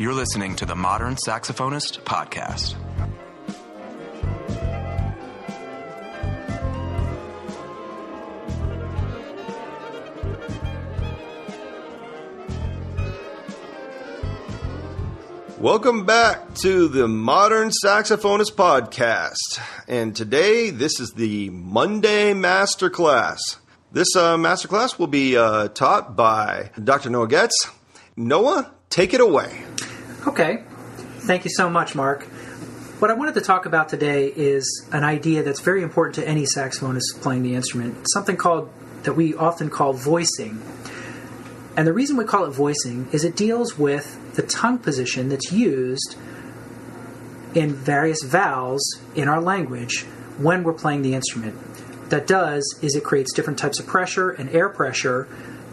You're listening to the Modern Saxophonist Podcast. Welcome back to the Modern Saxophonist Podcast. And today, this is the Monday Masterclass. This Masterclass will be taught by Dr. Noah Getz. Noah, take it away. Okay. Thank you so much, Mark. What I wanted to talk about today is an idea that's very important to any saxophonist playing the instrument, something that we often call voicing. And the reason we call it voicing is it deals with the tongue position that's used in various vowels in our language when we're playing the instrument. What that does is it creates different types of pressure and air pressure,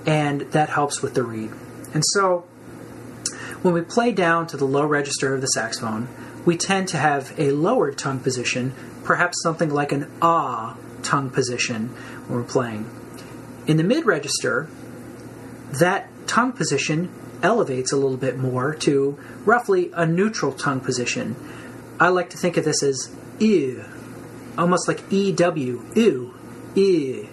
and that helps with the reed. And so when we play down to the low register of the saxophone, we tend to have a lowered tongue position, perhaps something like an ah tongue position when we're playing. In the mid register, that tongue position elevates a little bit more to roughly a neutral tongue position. I like to think of this as ew, almost like EW, ew, ew.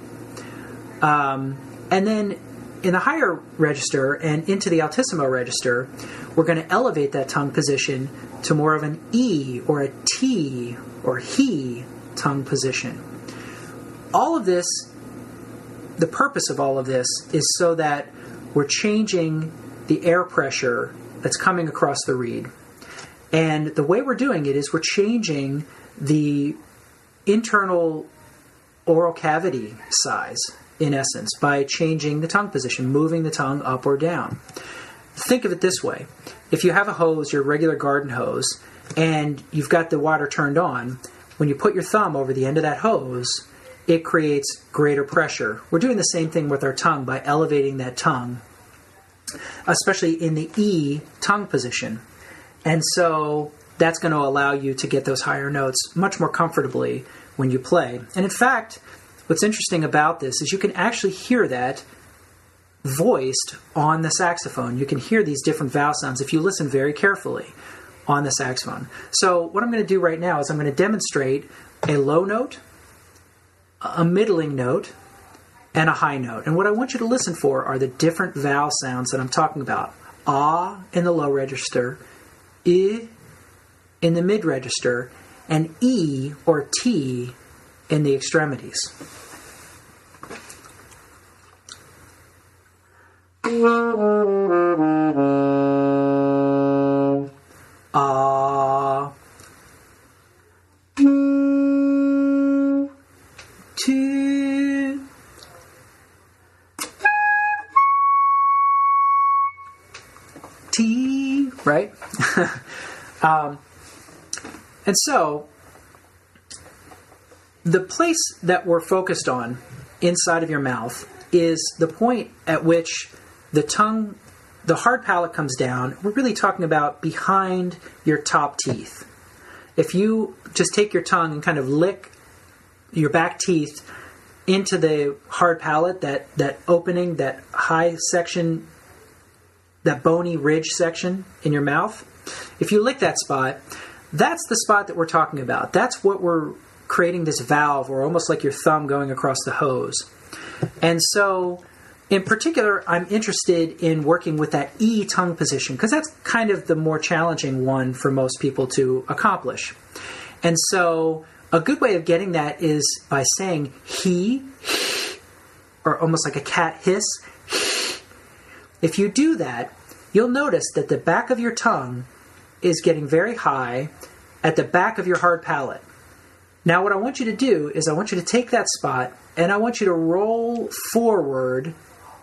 And then in the higher register and into the altissimo register, we're going to elevate that tongue position to more of an E or a T or he tongue position. All of this, the purpose of all of this is so that we're changing the air pressure that's coming across the reed. And the way we're doing it is we're changing the internal oral cavity size, in essence, by changing the tongue position, moving the tongue up or down. Think of it this way. If you have a hose, your regular garden hose, and you've got the water turned on, when you put your thumb over the end of that hose, it creates greater pressure. We're doing the same thing with our tongue by elevating that tongue, especially in the E tongue position. And so that's going to allow you to get those higher notes much more comfortably when you play. And in fact, what's interesting about this is you can actually hear that voiced on the saxophone. You can hear these different vowel sounds if you listen very carefully on the saxophone. So what I'm going to do right now is I'm going to demonstrate a low note, a middling note, and a high note. And what I want you to listen for are the different vowel sounds that I'm talking about. Ah in the low register, I in the mid register, and E or T in the extremities. Ah, T, T, right? And so, the place that we're focused on inside of your mouth is the point at which the tongue, the hard palate comes down. We're really talking about behind your top teeth. If you just take your tongue and kind of lick your back teeth into the hard palate, that opening, that high section, that bony ridge section in your mouth, if you lick that spot, that's the spot that we're talking about. That's what we're creating this valve, or almost like your thumb going across the hose. And so, in particular, I'm interested in working with that E tongue position, because that's kind of the more challenging one for most people to accomplish. And so, a good way of getting that is by saying he, or almost like a cat hiss. If you do that, you'll notice that the back of your tongue is getting very high at the back of your hard palate. Now what I want you to do is I want you to take that spot and I want you to roll forward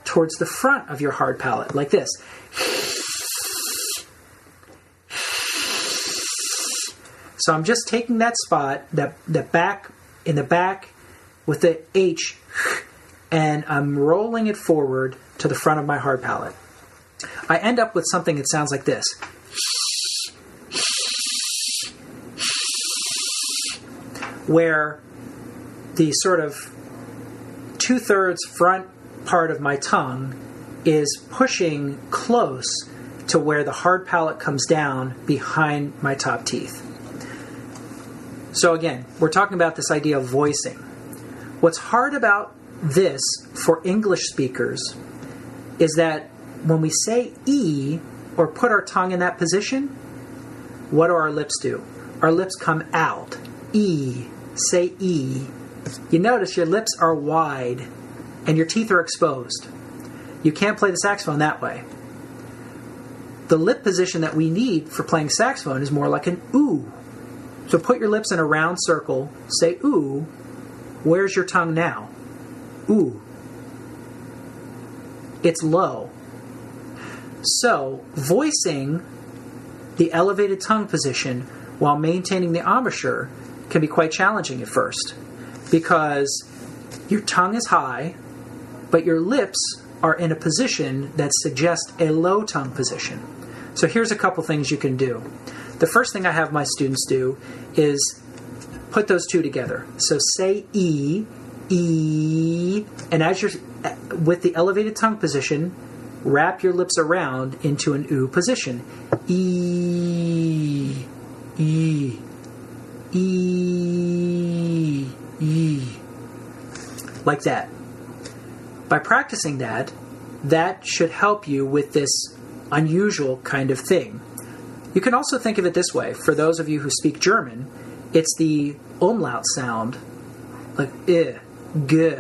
towards the front of your hard palate, like this. So I'm just taking that spot, the back, in the back with the H, and I'm rolling it forward to the front of my hard palate. I end up with something that sounds like this. Where the sort of 2/3 front part of my tongue is pushing close to where the hard palate comes down behind my top teeth. So again, we're talking about this idea of voicing. What's hard about this for English speakers is that when we say E or put our tongue in that position, what do our lips do? Our lips come out. E. Say E. You notice your lips are wide and your teeth are exposed. You can't play the saxophone that way. The lip position that we need for playing saxophone is more like an ooh. So put your lips in a round circle, say ooh. Where's your tongue now? Ooh. It's low. So voicing the elevated tongue position while maintaining the embouchure can be quite challenging at first because your tongue is high, but your lips are in a position that suggests a low tongue position. So here's a couple things you can do. The first thing I have my students do is put those two together. So say E, E, and as you're with the elevated tongue position, wrap your lips around into an ooh position. E, E, E, E. Like that. By practicing that, that should help you with this unusual kind of thing. You can also think of it this way. For those of you who speak German, it's the umlaut sound, like I, G,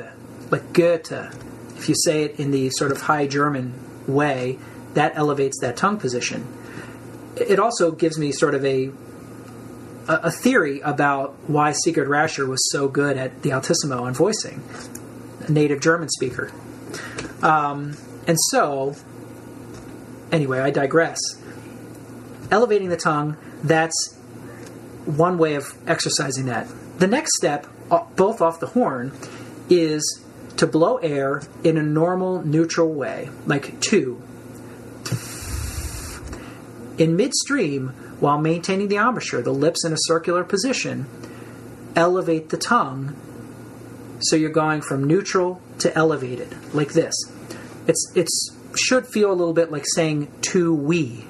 like Goethe. If you say it in the sort of high German way, that elevates that tongue position. It also gives me sort of a theory about why Sigurd Rascher was so good at the altissimo and voicing, a native German speaker. And so, anyway, I digress. Elevating the tongue, that's one way of exercising that. The next step, both off the horn, is to blow air in a normal, neutral way, like two. In midstream, while maintaining the embouchure, the lips in a circular position, elevate the tongue so you're going from neutral to elevated, like this. It should feel a little bit like saying to we.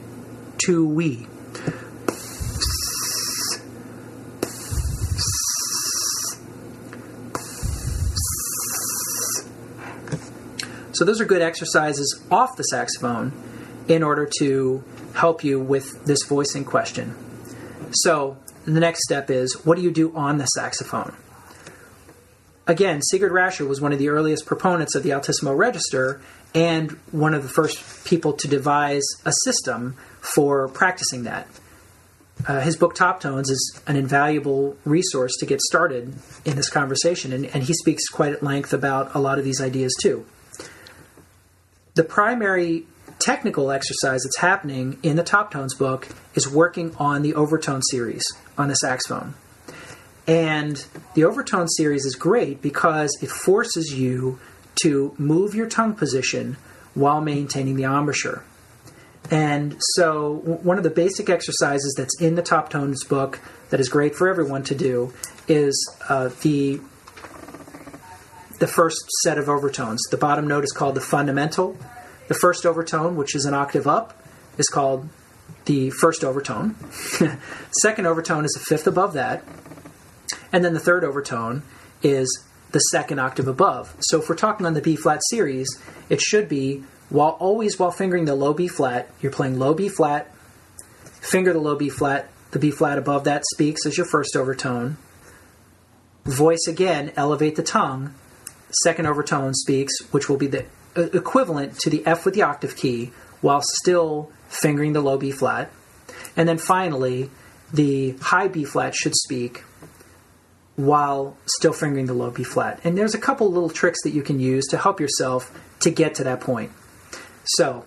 To we. So those are good exercises off the saxophone in order to help you with this voicing question. So the next step is, what do you do on the saxophone? Again, Sigurd Rascher was one of the earliest proponents of the altissimo register and one of the first people to devise a system for practicing that. His book Top Tones is an invaluable resource to get started in this conversation, and he speaks quite at length about a lot of these ideas too. The primary technical exercise that's happening in the Top Tones book is working on the Overtone series on the saxophone. And the Overtone series is great because it forces you to move your tongue position while maintaining the embouchure. And so one of the basic exercises that's in the Top Tones book that is great for everyone to do is the first set of overtones. The bottom note is called the fundamental. The first overtone, which is an octave up, is called the first overtone. Second overtone is a fifth above that. And then the third overtone is the second octave above. So if we're talking on the B-flat series, it should be, while fingering the low B-flat, you're playing low B-flat, finger the low B-flat, the B-flat above that speaks as your first overtone. Voice again, elevate the tongue. Second overtone speaks, which will be the equivalent to the F with the octave key, while still fingering the low B-flat. And then finally, the high B-flat should speak while still fingering the low B-flat. And there's a couple little tricks that you can use to help yourself to get to that point. So,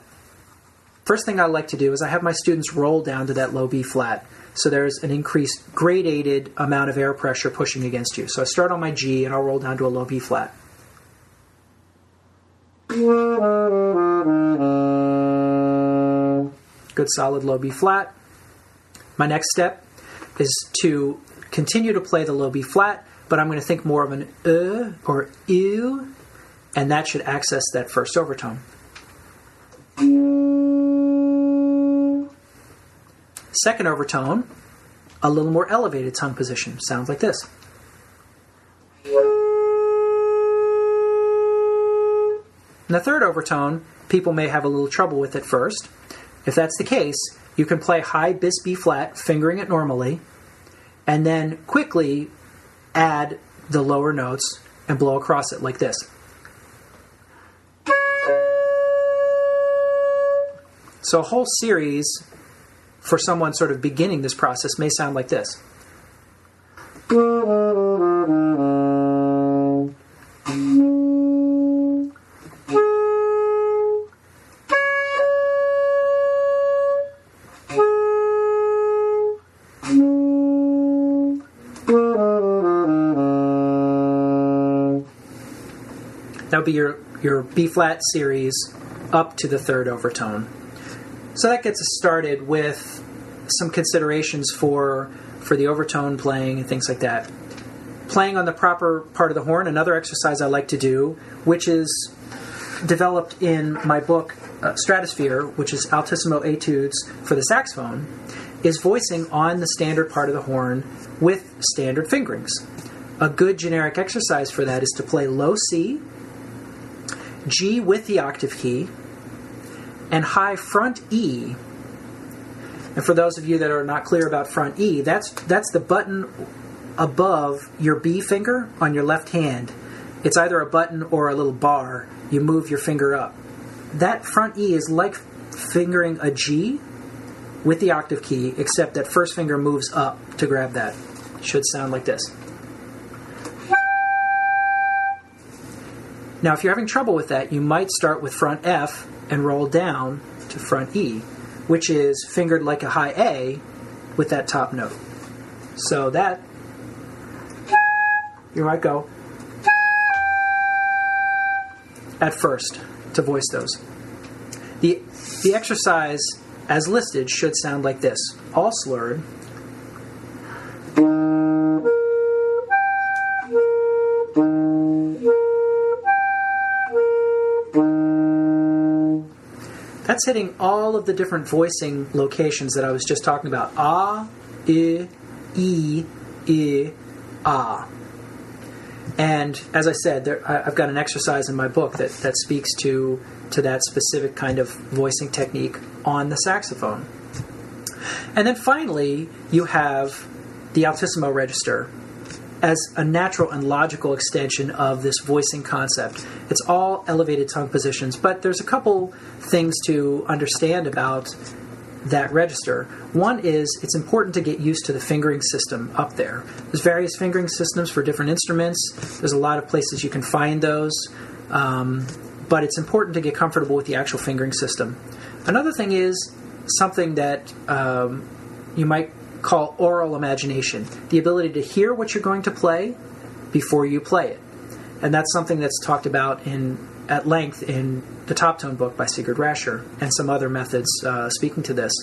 first thing I like to do is I have my students roll down to that low B-flat. So there's an increased gradated amount of air pressure pushing against you. So I start on my G and I'll roll down to a low B-flat. Good solid low B-flat. My next step is to continue to play the low B-flat, but I'm going to think more of an or ew, and that should access that first overtone. Second overtone, a little more elevated tongue position. Sounds like this. In the third overtone, people may have a little trouble with it first. If that's the case, you can play high bis B flat, fingering it normally, and then quickly add the lower notes and blow across it like this. So a whole series for someone sort of beginning this process may sound like this. That would be your B-flat series up to the third overtone. So that gets us started with some considerations for the overtone playing and things like that. Playing on the proper part of the horn, another exercise I like to do, which is developed in my book Stratosphere, which is altissimo etudes for the saxophone, is voicing on the standard part of the horn with standard fingerings. A good generic exercise for that is to play low C, G with the octave key, and high front E. And for those of you that are not clear about front E, that's the button above your B finger on your left hand. It's either a button or a little bar. You move your finger up. That front E is like fingering a G with the octave key, except that first finger moves up to grab that. It should sound like this. Now, if you're having trouble with that, you might start with front F and roll down to front E, which is fingered like a high A with that top note. So that, you might go at first to voice those. The exercise as listed should sound like this, all slurred. That's hitting all of the different voicing locations that I was just talking about. Ah, I, ah. And as I said, I've got an exercise in my book that speaks to that specific kind of voicing technique on the saxophone. And then finally, you have the altissimo register as a natural and logical extension of this voicing concept. It's all elevated tongue positions, but there's a couple things to understand about that register. One is it's important to get used to the fingering system up there. There's various fingering systems for different instruments. There's a lot of places you can find those, but it's important to get comfortable with the actual fingering system. Another thing is something that you might call oral imagination, the ability to hear what you're going to play before you play it. And that's something that's talked about at length in the Top Tone book by Rascher and some other methods speaking to this.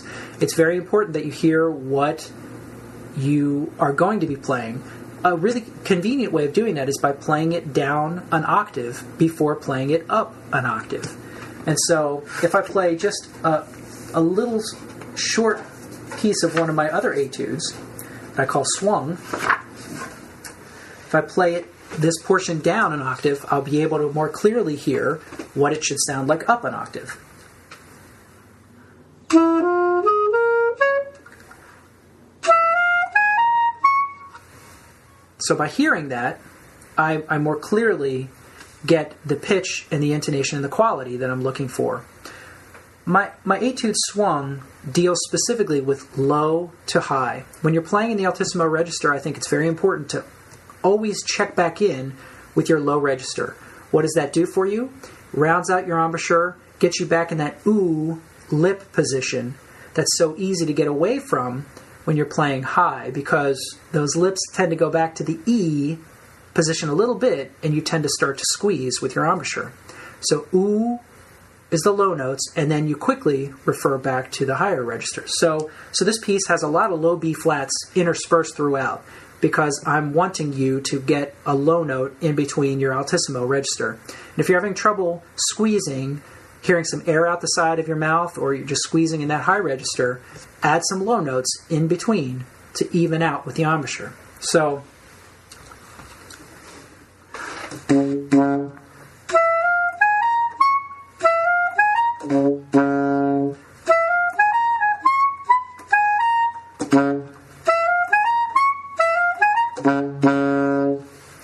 It's very important that you hear what you are going to be playing. A really convenient way of doing that is by playing it down an octave before playing it up an octave. And so if I play just a little short piece of one of my other etudes that I call swung, if I play it this portion down an octave, I'll be able to more clearly hear what it should sound like up an octave. So by hearing that, I more clearly get the pitch and the intonation and the quality that I'm looking for. My etude swung deals specifically with low to high. When you're playing in the altissimo register, I think it's very important to always check back in with your low register. What does that do for you? Rounds out your embouchure, gets you back in that ooh lip position that's so easy to get away from when you're playing high, because those lips tend to go back to the E position a little bit, and you tend to start to squeeze with your embouchure. So ooh is the low notes, and then you quickly refer back to the higher register. So this piece has a lot of low B flats interspersed throughout, because I'm wanting you to get a low note in between your altissimo register. And if you're having trouble squeezing hearing some air out the side of your mouth, or you're just squeezing in that high register, add some low notes in between to even out with the embouchure. So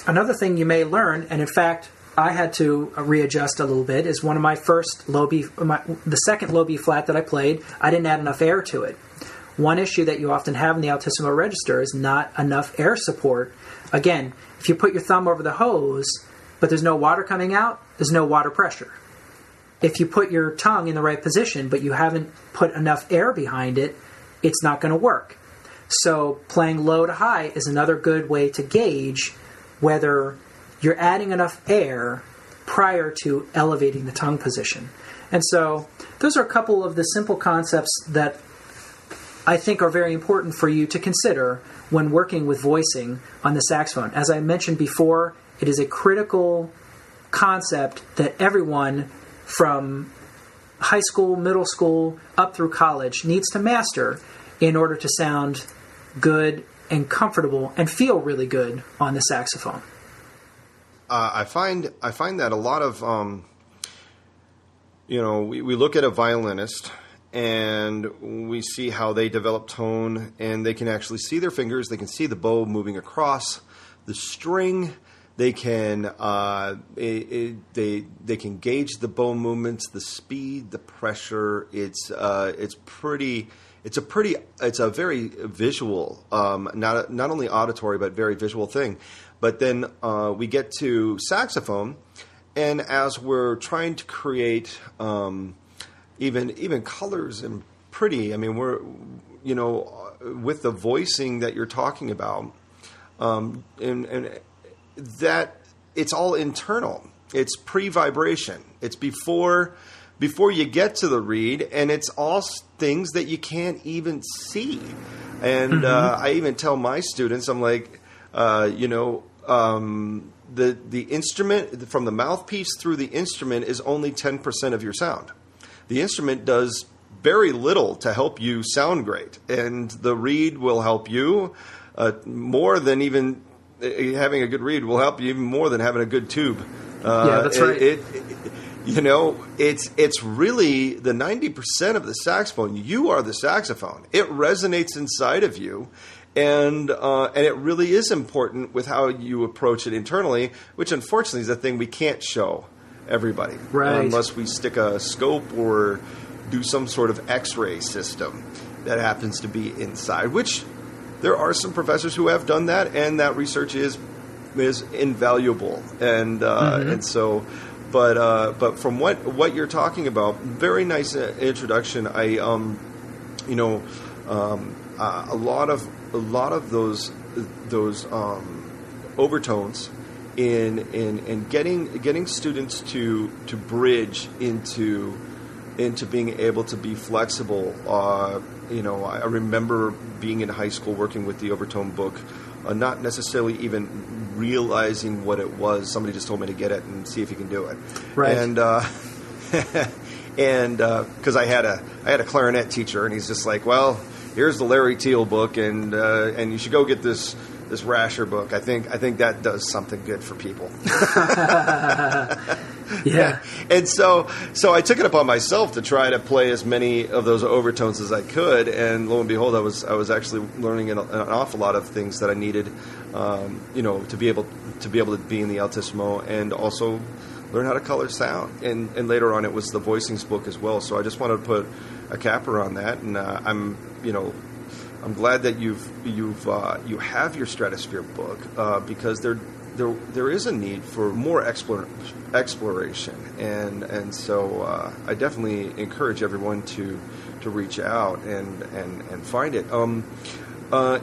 another thing you may learn, and in fact I had to readjust a little bit, is one of my first low B, the second low B flat that I played, I didn't add enough air to it. One issue that you often have in the altissimo register is not enough air support. Again, if you put your thumb over the hose, but there's no water coming out, there's no water pressure. If you put your tongue in the right position, but you haven't put enough air behind it, it's not going to work. So playing low to high is another good way to gauge whether you're adding enough air prior to elevating the tongue position. And so those are a couple of the simple concepts that I think are very important for you to consider when working with voicing on the saxophone. As I mentioned before, it is a critical concept that everyone from high school, middle school, up through college needs to master in order to sound good and comfortable and feel really good on the saxophone. I find that a lot of, we look at a violinist and we see how they develop tone, and they can actually see their fingers. They can see the bow moving across the string. They can they can gauge the bow movements, the speed, the pressure. It's a very visual, not only auditory but very visual thing. But then we get to saxophone, and as we're trying to create even colors and pretty, I mean, we're with the voicing that you're talking about, and that it's all internal. It's pre-vibration. It's before you get to the reed, and it's all things that you can't even see. And I even tell my students, I'm like, the instrument, from the mouthpiece through the instrument, is only 10% of your sound. The instrument does very little to help you sound great, and the reed will help you more than even having a good reed will help you even more than having a good tube. Yeah, that's right. It's really the 90% of the saxophone. You are the saxophone. It resonates inside of you, and it really is important with how you approach it internally, which unfortunately is a thing we can't show everybody, right, unless we stick a scope or do some sort of X-ray system that happens to be inside, which there are some professors who have done that, and that research is invaluable. And so, but from what you're talking about, very nice introduction. A lot of those overtones in getting students to bridge into being able to be flexible. I remember being in high school working with the Overtone book, not necessarily even realizing what it was. Somebody just told me to get it and see if you can do it. Right. And because I had a clarinet teacher, and he's just like, well, here's the Larry Teal book, and you should go get this Rascher book. I think that does something good for people. Yeah. And so I took it upon myself to try to play as many of those overtones as I could, and lo and behold, I was actually learning an awful lot of things that I needed, to be able to be in the altissimo, and also learn how to color sound. And later on, it was the voicings book as well. So I just wanted to put a capper on that, and I'm glad that you have your Stratosphere book, because there is a need for more exploration, and so I definitely encourage everyone to reach out and find it.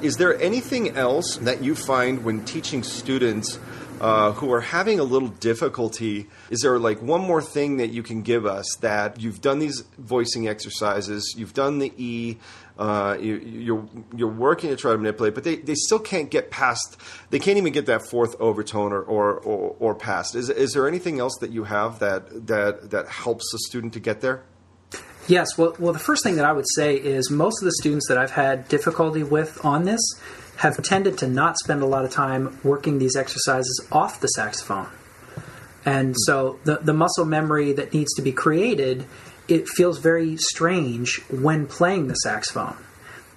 Is there anything else that you find when teaching students who are having a little difficulty, is there like one more thing that you can give us that you've done these voicing exercises, you've done the E, you're working to try to manipulate, but they still can't get past, they can't even get that fourth overtone or past. Is there anything else that you have that helps the student to get there? Yes. Well, the first thing that I would say is most of the students that I've had difficulty with on this have tended to not spend a lot of time working these exercises off the saxophone. And so the muscle memory that needs to be created, it feels very strange when playing the saxophone.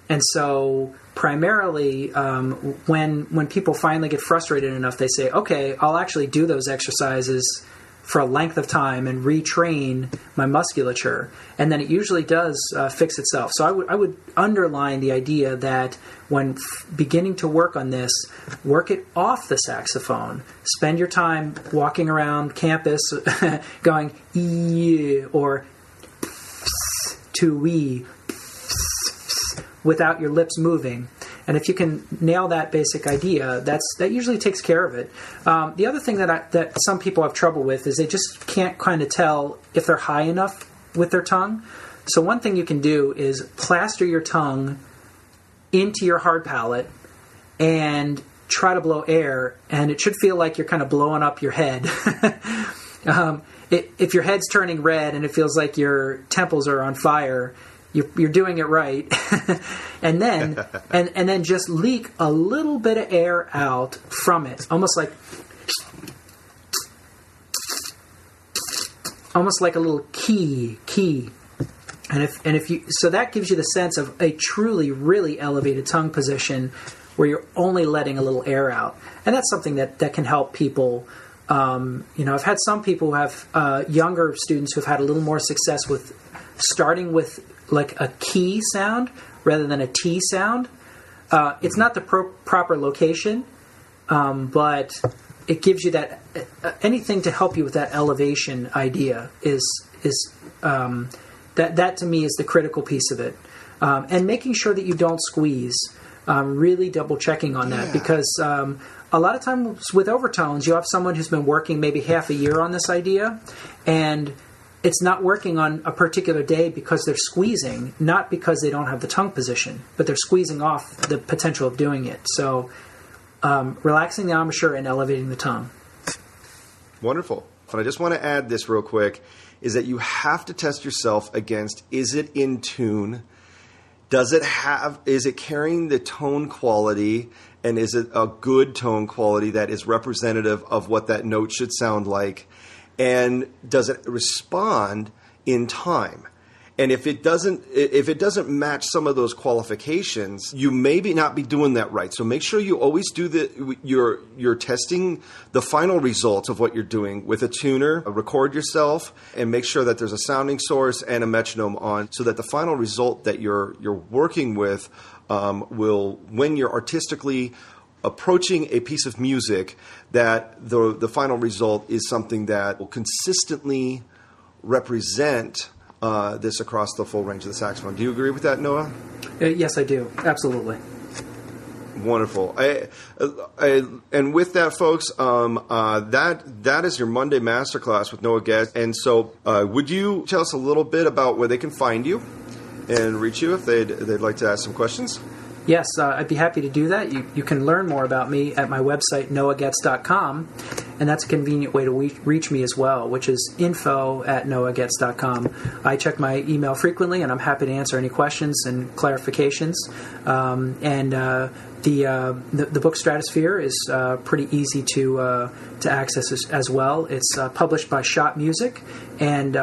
And so primarily when people finally get frustrated enough, they say, okay, I'll actually do those exercises for a length of time and retrain my musculature, and then it usually does fix itself. So I would underline the idea that when beginning to work on this, work it off the saxophone. Spend your time walking around campus going E or to E without your lips moving. And if you can nail that basic idea, that usually takes care of it. The other thing that some people have trouble with is they just can't kind of tell if they're high enough with their tongue. So one thing you can do is plaster your tongue into your hard palate and try to blow air, and it should feel like you're kind of blowing up your head. If your head's turning red and it feels like your temples are on fire, you're doing it right. and then just leak a little bit of air out from it, almost like a little key. And if you, so that gives you the sense of a truly really elevated tongue position where you're only letting a little air out. And that's something that can help people. I've had some people who have younger students who've had a little more success with starting with like a key sound rather than a T sound. It's not the proper location, but it gives you that anything to help you with that elevation idea is that to me is the critical piece of it. And making sure that you don't squeeze, really double checking on that, because a lot of times with overtones, you have someone who's been working maybe half a year on this idea, and it's not working on a particular day because they're squeezing, not because they don't have the tongue position, but they're squeezing off the potential of doing it. So relaxing the embouchure and elevating the tongue. Wonderful. And I just want to add this real quick, is that you have to test yourself against, is it in tune? Is it carrying the tone quality, and is it a good tone quality that is representative of what that note should sound like? And does it respond in time? And if it doesn't match some of those qualifications, you maybe not be doing that right. So make sure you always do you're testing the final results of what you're doing with a tuner. Record yourself and make sure that there's a sounding source and a metronome on, so that the final result that you're working with will, when you're artistically approaching a piece of music, that the final result is something that will consistently represent this across the full range of the saxophone. Do you agree with that, Noah? Yes, I do. Absolutely. Wonderful. And with that, folks, that is your Monday Masterclass with Noah Getz. And so would you tell us a little bit about where they can find you and reach you if they'd like to ask some questions? Yes, I'd be happy to do that. You can learn more about me at my website, noahgetz.com, and that's a convenient way to reach me as well, which is info@noahgetz.com. I check my email frequently, and I'm happy to answer any questions and clarifications. The book Stratosphere is pretty easy to access as well. It's published by Shop Music, and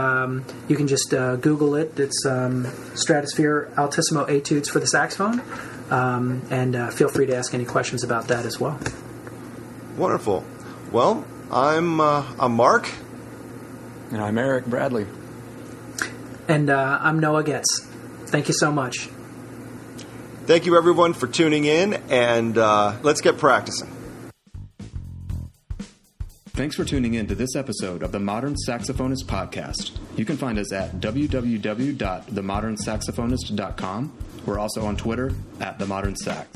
you can just Google it. It's Stratosphere Altissimo Etudes for the saxophone, and feel free to ask any questions about that as well. Wonderful. Well, I'm Mark. And I'm Eric Bradley. And I'm Noah Getz. Thank you so much. Thank you, everyone, for tuning in, and let's get practicing. Thanks for tuning in to this episode of the Modern Saxophonist Podcast. You can find us at www.themodernsaxophonist.com. We're also on Twitter @themodernsax.